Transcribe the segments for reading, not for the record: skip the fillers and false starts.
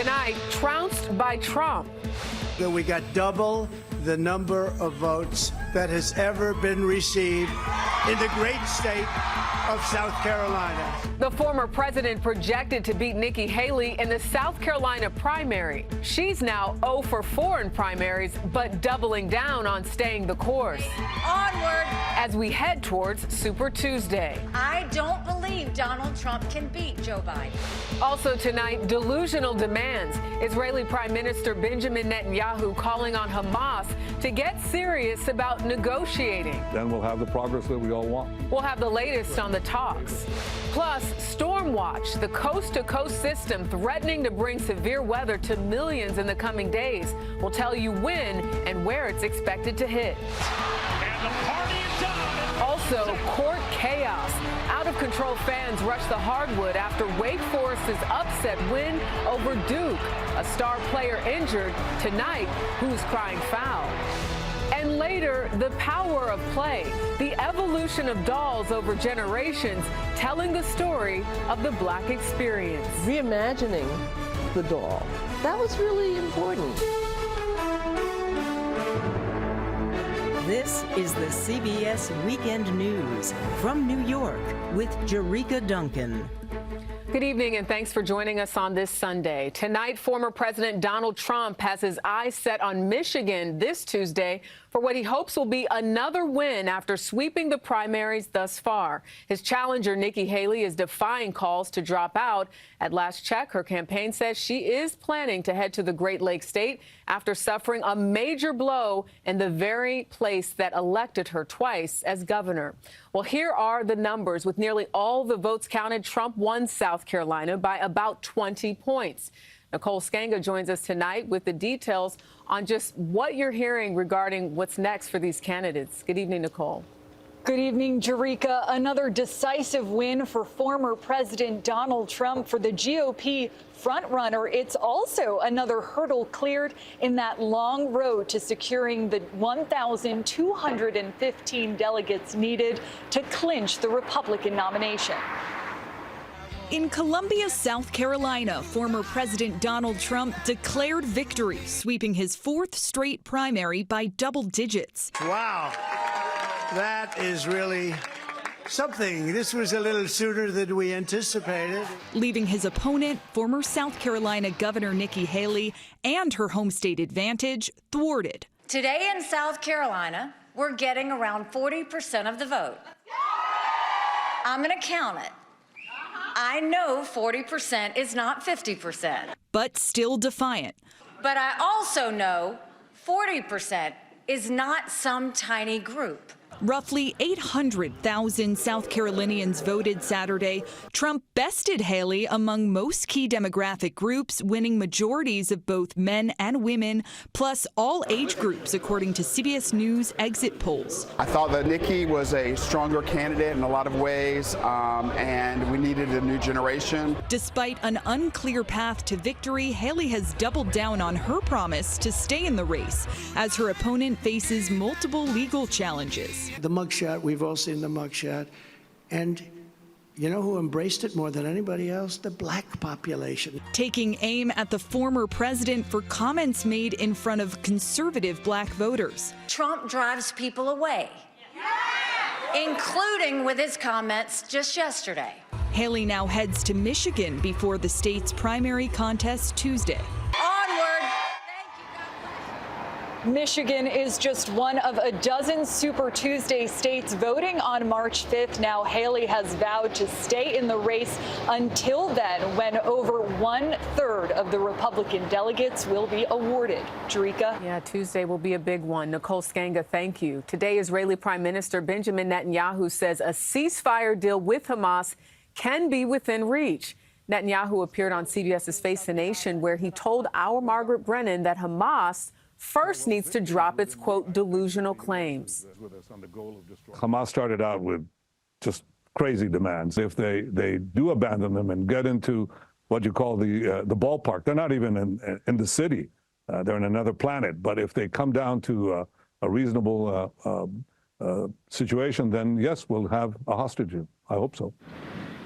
Tonight, trounced by Trump. We got double the number of votes that has ever been received in the great state of South Carolina. The former president projected to beat Nikki Haley in the South Carolina primary. She's now 0 for 4 in primaries, but doubling down on staying the course. Onward! As we head towards Super Tuesday. I don't believe Donald Trump can beat Joe Biden. Also tonight, delusional demands. Israeli Prime Minister Benjamin Netanyahu calling on Hamas to get serious about negotiating. Then we'll have the progress that we all want. We'll have the latest on the talks. Plus, Storm Watch, the coast-to-coast system threatening to bring severe weather to millions in the coming days. We'll tell you when and where it's expected to hit. And the party is done. Also, court chaos. Out-of-control fans rush the hardwood after Wake Forest's upset win over Duke. A star player injured. Tonight, who's crying foul? And later, the power of play, the evolution of dolls over generations, telling the story of the Black experience. Reimagining the doll, that was really important. This is the CBS Weekend News from New York with Jerika Duncan. Good evening, and thanks for joining us on this Sunday. Tonight, former President Donald Trump has his eyes set on Michigan this Tuesday for what he hopes will be another win after sweeping the primaries thus far. His challenger, Nikki Haley, is defying calls to drop out. At last check, her campaign says she is planning to head to the Great Lakes state after suffering a major blow in the very place that elected her twice as governor. Well, here are the numbers. With nearly all the votes counted, Trump won South Carolina by about 20 points. Nicole Skanga joins us tonight with the details on just what you're hearing regarding what's next for these candidates. Good evening, Nicole. Good evening, Jerika. Another decisive win for former President Donald Trump. For the GOP frontrunner, it's also another hurdle cleared in that long road to securing the 1,215 delegates needed to clinch the Republican nomination. In Columbia, South Carolina, former President Donald Trump declared victory, sweeping his 4th straight primary by double digits. Wow, that is really something. This was a little sooner than we anticipated. Leaving his opponent, former South Carolina Governor Nikki Haley, and her home state advantage thwarted. Today in South Carolina, we're getting around 40% of the vote. I'm going to count it. I know 40% is not 50%. But still defiant. But I also know 40% is not some tiny group. Roughly 800,000 South Carolinians voted Saturday. Trump bested Haley among most key demographic groups, winning majorities of both men and women, plus all age groups, according to CBS News exit polls. I thought that Nikki was a stronger candidate in a lot of ways, and we needed a new generation. Despite an unclear path to victory, Haley has doubled down on her promise to stay in the race as her opponent faces multiple legal challenges. The mugshot, we've all seen the mugshot. And you know who embraced it more than anybody else? The black population. Taking aim at the former president for comments made in front of conservative black voters. Trump drives people away, including with his comments just yesterday. Haley now heads to Michigan before the state's primary contest Tuesday. Onward! Michigan is just one of a dozen Super Tuesday states voting on March 5th. Now, Haley has vowed to stay in the race until then, when over 1/3 of the Republican delegates will be awarded. Jerika? Yeah, Tuesday will be a big one. Nicole Skanga, thank you. Today, Israeli Prime Minister Benjamin Netanyahu says a ceasefire deal with Hamas can be within reach. Netanyahu appeared on CBS's Face the Nation, where he told our Margaret Brennan that Hamas first needs to drop its, quote, delusional claims. Hamas started out with just crazy demands. If they do abandon them and get into what you call the ballpark, they're not even in the city. They're in another planet. But if they come down to a reasonable situation, then yes, we'll have a hostage. I hope so.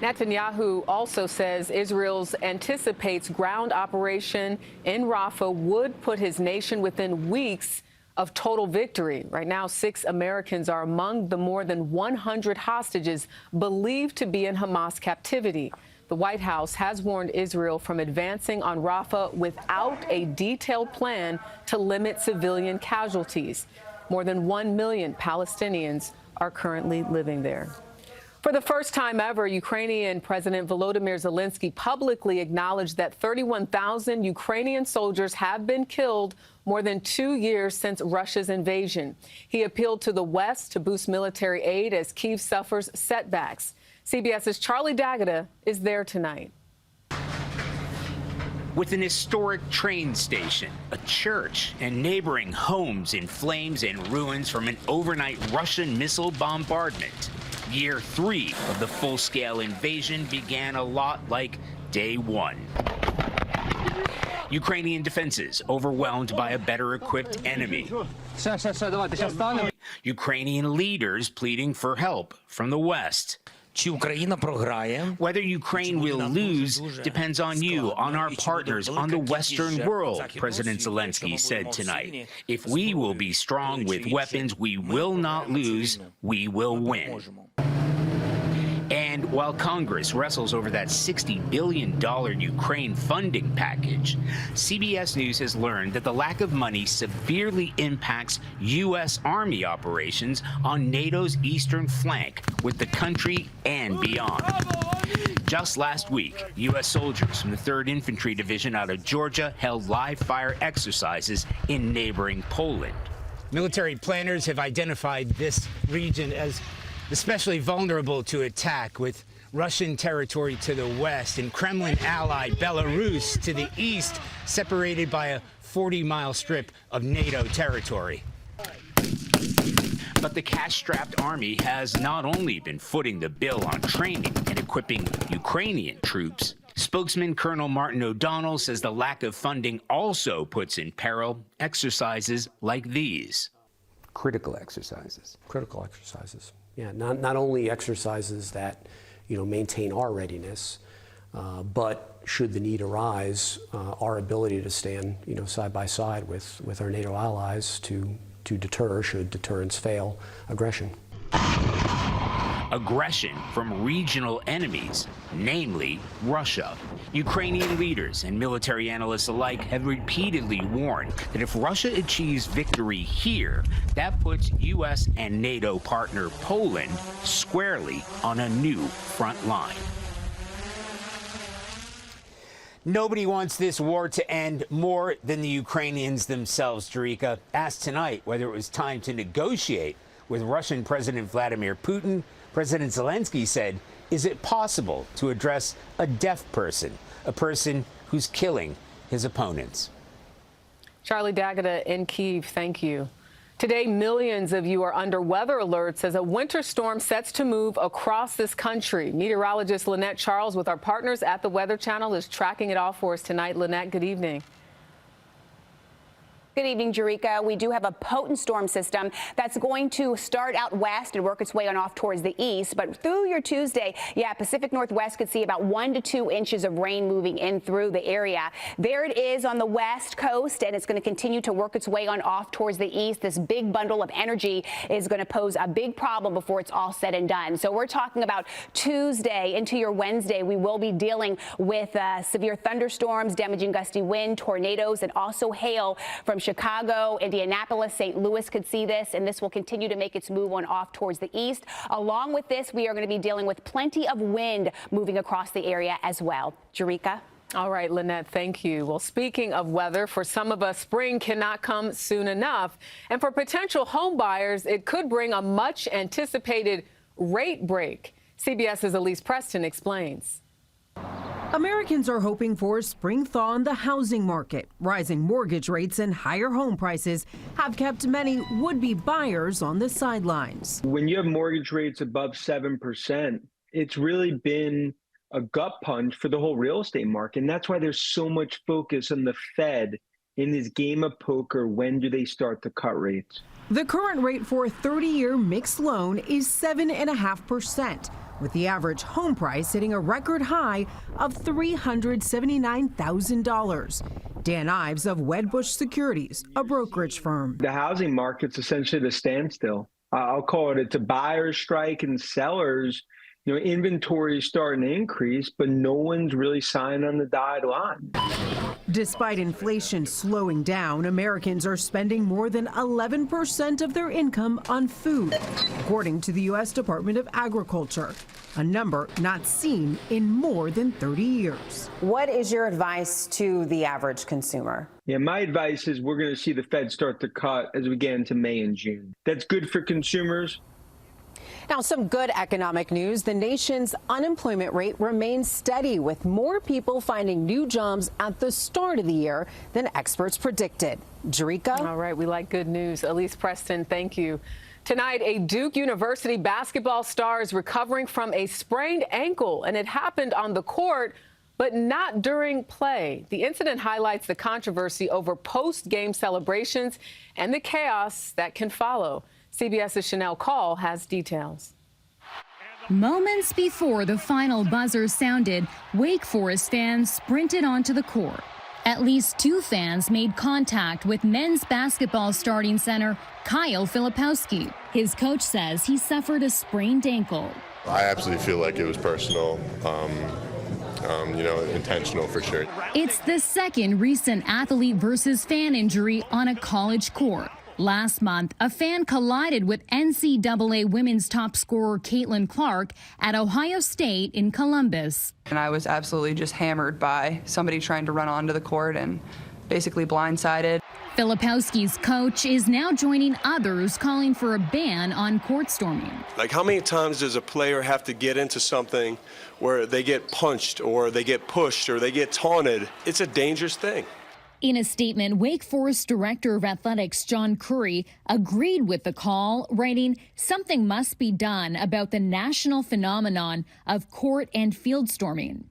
Netanyahu also says Israel anticipates ground operation in Rafah would put his nation within weeks of total victory. Right now, 6 Americans are among the more than 100 hostages believed to be in Hamas captivity. The White House has warned Israel from advancing on Rafah without a detailed plan to limit civilian casualties. More than 1 million Palestinians are currently living there. For the first time ever, Ukrainian President Volodymyr Zelensky publicly acknowledged that 31,000 Ukrainian soldiers have been killed more than 2 years since Russia's invasion. He appealed to the West to boost military aid as Kyiv suffers setbacks. CBS's Charlie D'Agata is there tonight. With an historic train station, a church, and neighboring homes in flames and ruins from an overnight Russian missile bombardment, Year 3 of the full-scale invasion began a lot like day 1. Ukrainian defenses overwhelmed by a better-equipped enemy. Ukrainian leaders pleading for help from the West. Whether Ukraine will lose depends on you, on our partners, on the Western world, President Zelensky said tonight. If we will be strong with weapons, we will not lose, we will win. And while Congress wrestles over that $60 billion Ukraine funding package, CBS News has learned that the lack of money severely impacts U.S. Army operations on NATO's eastern flank with the country and beyond. Just last week, U.S. soldiers from the 3rd Infantry Division out of Georgia held live-fire exercises in neighboring Poland. Military planners have identified this region as especially vulnerable to attack, with Russian territory to the west and Kremlin ally Belarus to the east, separated by a 40-mile strip of NATO territory. But the cash-strapped army has not only been footing the bill on training and equipping Ukrainian troops. Spokesman Colonel Martin O'Donnell says the lack of funding also puts in peril exercises like these. Critical exercises. Critical exercises. Yeah, not only exercises that, maintain our readiness, but should the need arise, our ability to stand, side by side with our NATO allies to deter, should deterrence fail, aggression. Aggression from regional enemies, namely Russia. Ukrainian leaders and military analysts alike have repeatedly warned that if Russia achieves victory here, that puts U.S. and NATO partner Poland squarely on a new front line. Nobody wants this war to end more than the Ukrainians themselves, Jerika. Asked tonight whether it was time to negotiate with Russian President Vladimir Putin, President Zelensky said, is it possible to address a deaf person, a person who's killing his opponents? Charlie D'Agata in Kyiv, thank you. Today, millions of you are under weather alerts as a winter storm sets to move across this country. Meteorologist Lynette Charles with our partners at the Weather Channel is tracking it all for us tonight. Lynette, good evening. Good evening, Jerika. We do have a potent storm system that's going to start out west and work its way on off towards the east. But through your Tuesday, Pacific Northwest could see about 1 to 2 inches of rain moving in through the area. There it is on the west coast, and it's going to continue to work its way on off towards the east. This big bundle of energy is going to pose a big problem before it's all said and done. So we're talking about Tuesday into your Wednesday. We will be dealing with severe thunderstorms, damaging gusty wind, tornadoes, and also hail from Chicago, Indianapolis, St. Louis could see this, and this will continue to make its move on off towards the east. Along with this, we are going to be dealing with plenty of wind moving across the area as well. Jerika? All right, Lynette, thank you. Well, speaking of weather, for some of us, spring cannot come soon enough. And for potential home buyers, it could bring a much-anticipated rate break. CBS's Elise Preston explains. Americans are hoping for a spring thaw in the housing market. Rising mortgage rates and higher home prices have kept many would-be buyers on the sidelines. When you have mortgage rates above 7%, it's really been a gut punch for the whole real estate market. And that's why there's so much focus on the Fed in this game of poker. When do they start to cut rates? The current rate for a 30-year mixed loan is 7.5%. with the average home price hitting a record high of $379,000. Dan Ives of Wedbush Securities, a brokerage firm. The housing market's essentially the standstill. I'll call it, it's a buyer's strike, and sellers, inventory is starting to increase, but no one's really signed on the dotted line. Despite inflation slowing down, Americans are spending more than 11% of their income on food, according to the U.S. Department of Agriculture, a number not seen in more than 30 years. What is your advice to the average consumer? Yeah, my advice is we're going to see the Fed start to cut as we get into May and June. That's good for consumers. Now, some good economic news. The nation's unemployment rate remains steady, with more people finding new jobs at the start of the year than experts predicted. Jerika? All right, we like good news. Elise Preston, thank you. Tonight, a Duke University basketball star is recovering from a sprained ankle, and it happened on the court, but not during play. The incident highlights the controversy over post-game celebrations and the chaos that can follow. CBS's Chanel Call has details. Moments before the final buzzer sounded, Wake Forest fans sprinted onto the court. At least 2 fans made contact with men's basketball starting center Kyle Filipowski. His coach says he suffered a sprained ankle. I absolutely feel like it was personal, intentional for sure. It's the second recent athlete versus fan injury on a college court. Last month, a fan collided with NCAA women's top scorer Caitlin Clark at Ohio State in Columbus. And I was absolutely just hammered by somebody trying to run onto the court and basically blindsided. Filipowski's coach is now joining others calling for a ban on court storming. Like, how many times does a player have to get into something where they get punched or they get pushed or they get taunted? It's a dangerous thing. In a statement, Wake Forest Director of Athletics John Curry agreed with the call, writing, "Something must be done about the national phenomenon of court and field storming."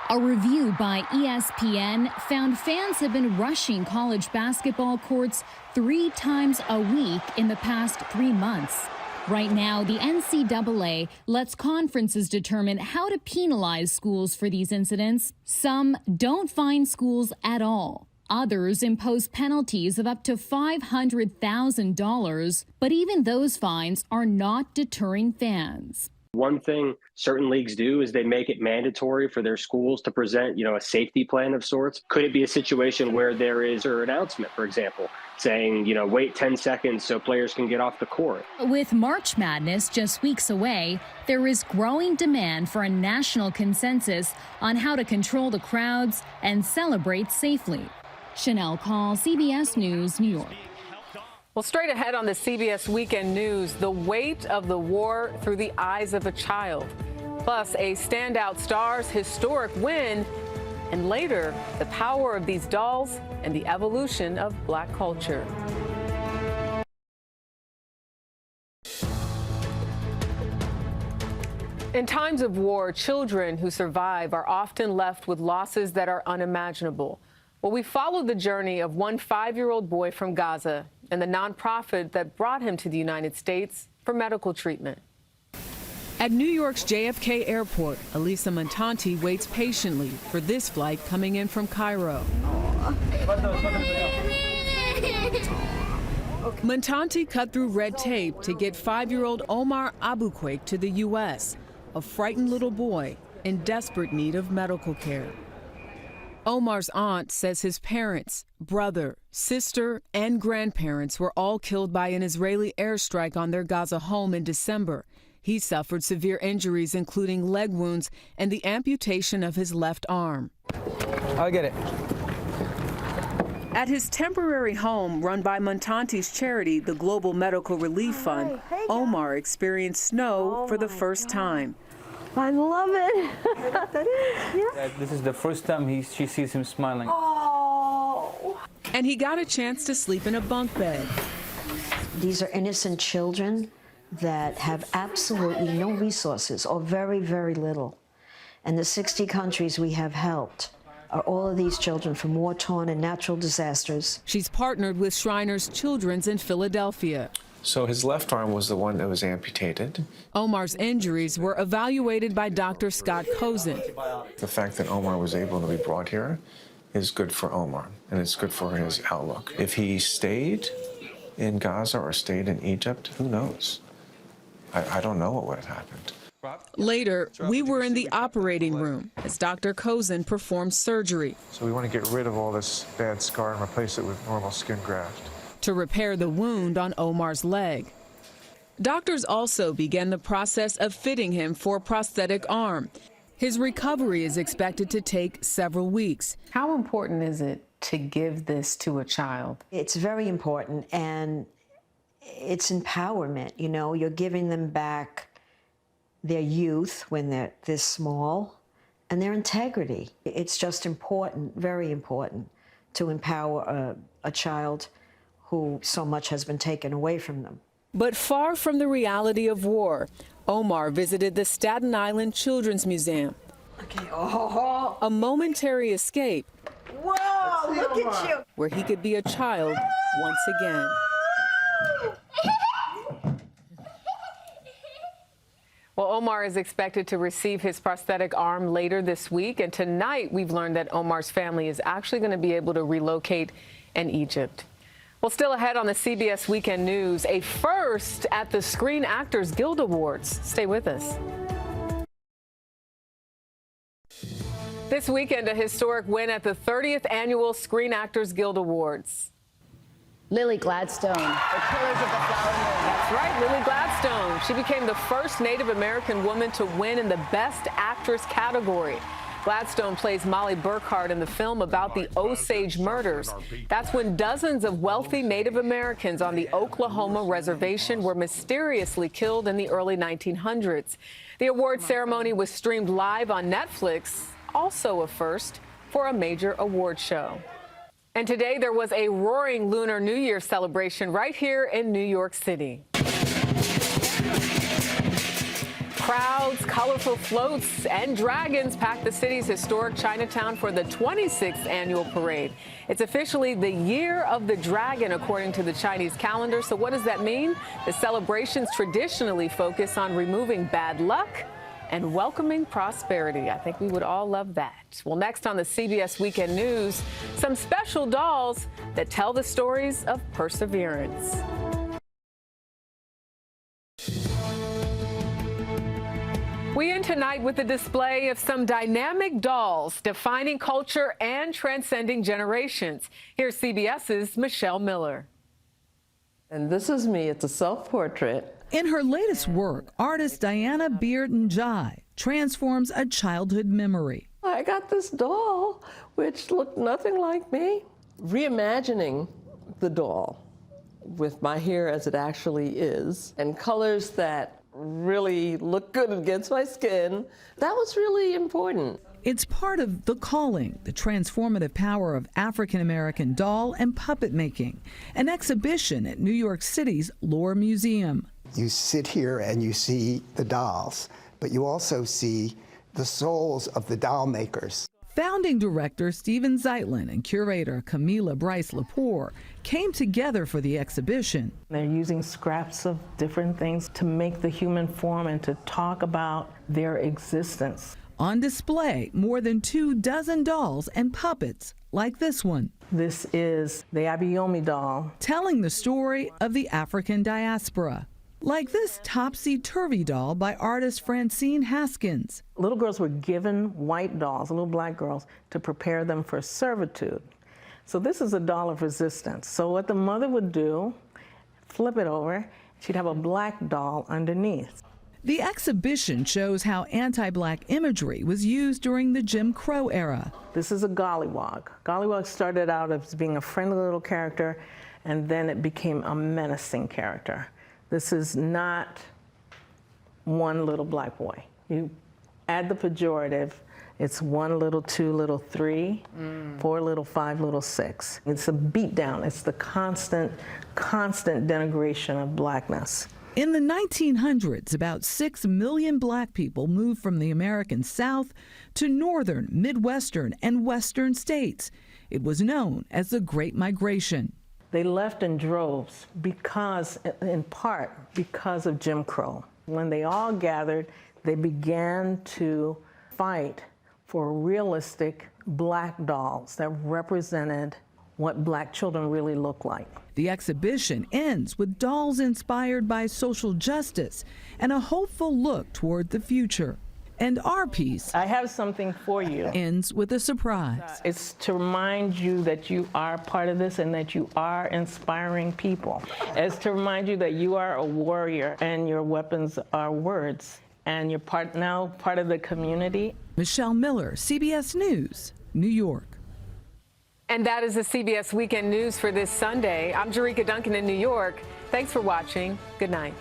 A review by ESPN found fans have been rushing college basketball courts 3 times a week in the past 3 months. Right now, the NCAA lets conferences determine how to penalize schools for these incidents. Some don't fine schools at all. Others impose penalties of up to $500,000, but even those fines are not deterring fans. One thing certain leagues do is they make it mandatory for their schools to present, a safety plan of sorts. Could it be a situation where there is an announcement, for example, saying, wait 10 seconds so players can get off the court? With March Madness just weeks away, there is growing demand for a national consensus on how to control the crowds and celebrate safely. Chanel Call, CBS News, New York. Well, straight ahead on the CBS Weekend News, the weight of the war through the eyes of a child. Plus, a standout star's historic win. And later, the power of these dolls and the evolution of Black culture. In times of war, children who survive are often left with losses that are unimaginable. Well, we followed the journey of one 5-year-old boy from Gaza and the nonprofit that brought him to the United States for medical treatment. At New York's JFK Airport, Elisa Montanti waits patiently for this flight coming in from Cairo. Montanti cut through red tape to get 5-year-old Omar Abuquake to the U.S., a frightened little boy in desperate need of medical care. Omar's aunt says his parents, brother, sister, and grandparents were all killed by an Israeli airstrike on their Gaza home in December. He suffered severe injuries, including leg wounds and the amputation of his left arm. I'll get it. At his temporary home run by Montanti's charity, the Global Medical Relief Fund, Omar experienced snow for the first time. I love it. This is the first time she sees him smiling. Oh. And he got a chance to sleep in a bunk bed. These are innocent children that have absolutely no resources or very, very little. And the 60 countries we have helped are all of these children from war-torn and natural disasters. She's partnered with Shriners Children's in Philadelphia. So his left arm was the one that was amputated. Omar's injuries were evaluated by Dr. Scott Kozin. The fact that Omar was able to be brought here is good for Omar, and it's good for his outlook. If he stayed in Gaza or stayed in Egypt, who knows? I don't know what would have happened. Later, we were in the operating room as Dr. Kozin performed surgery. So we want to get rid of all this bad scar and replace it with normal skin graft. To repair the wound on Omar's leg. Doctors also began the process of fitting him for a prosthetic arm. His recovery is expected to take several weeks. How important is it to give this to a child? It's very important, and it's empowerment. You know, you're giving them back their youth when they're this small and their integrity. It's just important, very important, to empower a child who so much has been taken away from them. But far from the reality of war, Omar visited the Staten Island Children's Museum. Okay, oh. A momentary escape. Whoa, look at you. Where he could be a child once again. Well, Omar is expected to receive his prosthetic arm later this week. And tonight, we've learned that Omar's family is actually going to be able to relocate in Egypt. Well, still ahead on the CBS Weekend News, a first at the Screen Actors Guild Awards. Stay with us. This weekend, a historic win at the 30th Annual Screen Actors Guild Awards. Lily Gladstone, the Killers of the Flower Moon. That's right, Lily Gladstone. She became the first Native American woman to win in the Best Actress category. Gladstone plays Molly Burkhart in the film about the Osage murders. That's when dozens of wealthy Native Americans on the Oklahoma reservation were mysteriously killed in the early 1900s. The award ceremony was streamed live on Netflix, also a first for a major award show. And today there was a roaring Lunar New Year celebration right here in New York City. Crowds, colorful floats, and dragons packed the city's historic Chinatown for the 26th annual parade. It's officially the Year of the Dragon, according to the Chinese calendar. So what does that mean? The celebrations traditionally focus on removing bad luck and welcoming prosperity. I think we would all love that. Well, next on the CBS Weekend News, some special dolls that tell the stories of perseverance. We end tonight with a display of some dynamic dolls defining culture and transcending generations. Here's CBS's Michelle Miller. And this is me. It's a self-portrait. In her latest work, artist Diana Beard-Njai transforms a childhood memory. I got this doll, which looked nothing like me. Reimagining the doll with my hair as it actually is, and colors that really look good against my skin, that was really important. It's part of The Calling, the transformative power of African-American doll and puppet making, an exhibition at New York City's Lohr Museum. You sit here and you see the dolls, but you also see the souls of the doll makers. Founding director Steven Zeitlin and curator Camila Bryce-Lepore came together for the exhibition. They're using scraps of different things to make the human form and to talk about their existence. On display, more than 24 dolls and puppets like this one. This is the Abayomi doll, telling the story of the African diaspora. Like this topsy-turvy doll by artist Francine Haskins. Little girls were given white dolls, little black girls, to prepare them for servitude. So this is a doll of resistance. So what the mother would do, flip it over, she'd have a black doll underneath. The exhibition shows how anti-black imagery was used during the Jim Crow era. This is a gollywog. Gollywog started out as being a friendly little character, and then it became a menacing character. This is not one little black boy. You add the pejorative, it's 1 little, 2 little, 3, 4 little, 5 little, 6. It's a beat down. It's the constant denigration of blackness. In the 1900s, about 6 million black people moved from the American South to northern, midwestern, and western states. It was known as the Great Migration. They left in droves because, in part, because of Jim Crow. When they all gathered, they began to fight for realistic black dolls that represented what black children really look like. The exhibition ends with dolls inspired by social justice and a hopeful look toward the future. And our piece, I have something for you, ends with a surprise. It's to remind you that you are part of this and that you are inspiring people. It's to remind you that you are a warrior and your weapons are words. And you're now part of the community. Michelle Miller, CBS News, New York. And that is the CBS Weekend News for this Sunday. I'm Jerika Duncan in New York. Thanks for watching. Good night.